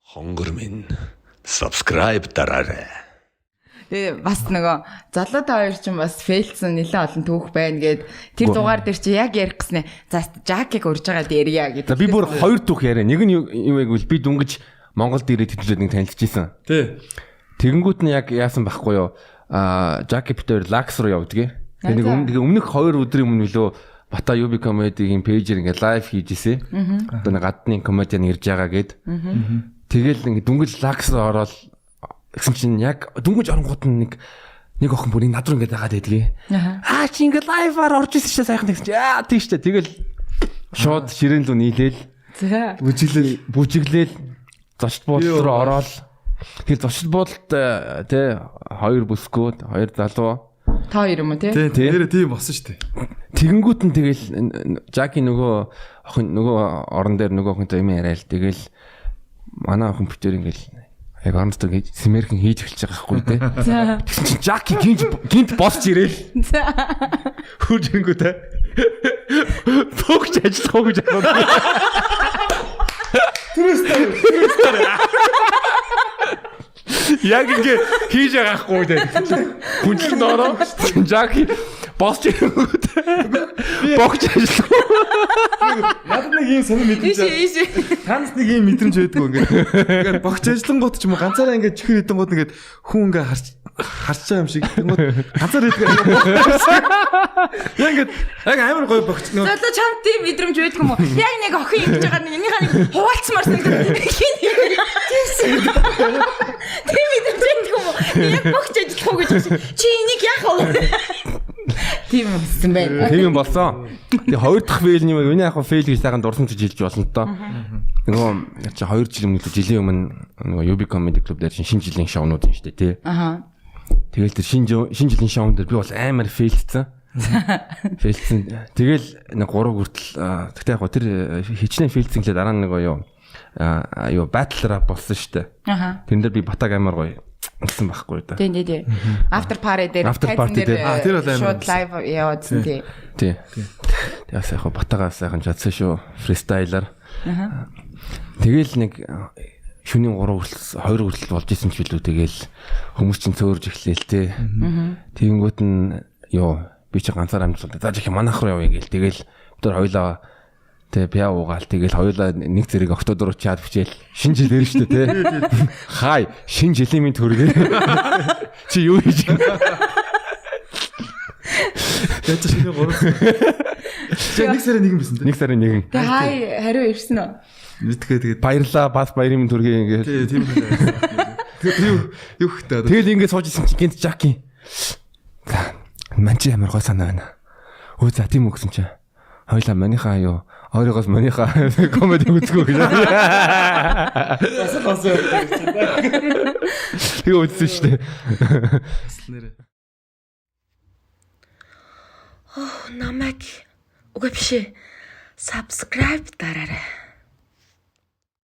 Хонгор минь subscribe дараарай. Тэгээ бас нөгөө залуутай хоёр ч бас фейлсэн нэлээд олон түүх байна гэд тэр дугаар дээр чи яг ярих гэснэ. За Жакиг урьж байгаа дээрья гэдэг. Би бүр хоёр түүх яриа. Нэг нь юу гэвэл би дүнгэж Монголд ирээд хэвчээд нэг танилцчихсан. Тий. Тэгэнгүүт нь яг яасан байхгүй юу? Жаки битээр лакс руу явдгийг. Тэгээ өмнөх 2 өдрийн өмнө лөө Бата Юби комедигийн пэйжээр ингээ лайв хийжсэн. Одоо нэг гадны комедиан ирж байгаа гэд. Тэгэл ингээ дүнгэж лакс руу ороод гэсэн чинь яг дүнгэж оронгууд нэг охин бүр над руу ингээ дагаад байдгийг. Чи ингээ лайваар орж ирсэн шээ сайхан гэсэн чи тийш тэ. Тэгэл шууд ширээн лүү нийлээл. Бүжиглээл зочд буудал руу ороод тэгэл зочд буудалд тэ 2 бүсгүүд 2 залуу та хоёр юм уу тий? Нэрээ тийм болсон шүү дээ. Тэгэнгүүт нь тэгэл Жаки нөгөө охин нөгөө орон дээр нөгөө охинтой юм яриа л тэгэл манай охин битэр ингээл яг орностой симэрхэн хийж эхэлж байгаа байхгүй тий. Тэгсэн чинь Жаки гинт босч ирээл. Хурж ирэнгүүтээ богч ажиллах уу гэж асуусан. Түрээстэр яг ингэ хийж байгаа хгүй дээ. Хүнчлэн доороо Жаки босч ирэнгүүтээ богч ажиллах. Надад нэг ийм сонир мэдрэмж. Танаас нэг ийм мэдрэмж байдгүй ингээд богч ажиллангууд ч юм уу ганцаараа ингээд чихэр идэнгууд ингээд хүн ингээд харж байгаа юм шиг тэнгууд ганцаар идэг. Яг ингээд амар гоё богч нөө. За чамд тийм мэдрэмж байдаг юм уу? Яг нэг охин ингэж байгаа нэг энийхээ нэг хуваалцмаар санагдав. Тийм мэдрэмж байдаг юм уу? Яг богч ажиллах уу гэж чи энийг яах вэ? Тийм юмсан байна. Тийм юм болсон. Тэгээ хоёр дахь фейл нь юу яг фейл гэж сайхан дурсамж хэлж болно л доо. Нөгөө чи 2 жил өмнө жилийн өмнө нөгөө Юби комеди клуб дээр шинэ жилийн шоунууд юм шүү дээ тий. Аха. Тэгэл тэр шинэ жилийн шоун дээр би бол амар фейлцсэн. Тэгэл нэг 3 хүртэл тэгтээ яг тэр хичнээн фейлцсэн гэлээ дараа нь нөгөө юу батл рап болсон шүү дээ. Аха. Тэрэн дээр би батаг амар гоё гэсэн байхгүй да. Тий. After party дээр тэр бол амар шууд лайв яваадсан тий. Тий. Тэгээс яг батагаа сайхан чадсан шүү. Фристайлер. Тэгэл нэг шөнийн 3 хүртэл 2 хүртэл болж исэн ч билүү тэгэл хүмүүс чинь цөөрж эхлээл тээ. Тэгэнгүүт нь би чи ганцаар амжилт. За жих манайх руу явъя гээл. Тэгэл бид нар хоёлаа тэ пиа уугаал тэгэл хоёлаа нэг зэрэг октодор чад бичээл шинэ жил ирэн штэ тэ. Хай шинэ жилийн минь төргөө. Чи юу хийж байна? Яа чи шинэ 3. Нэг сарын 1 бисэн тэ. Нэг сарын 1. Тэ хай хариу ирсэн үү? Тэгээд баярлаа бас баярын минь төргөө ингээл. Тийм юу хтаа. Тэгэл ингээд сууж исэн чинь гинт Жаки. Манчи амар гой санаа байна. Өө за тийм үг гэсэн чинь. Хоёлаа манийхаа өөрийгөөс манийхаа комеди үзгөө гэж. Бас Тэгээ үзсэн шүү дээ. Намайг үгүй биш. Subscribe дараарай.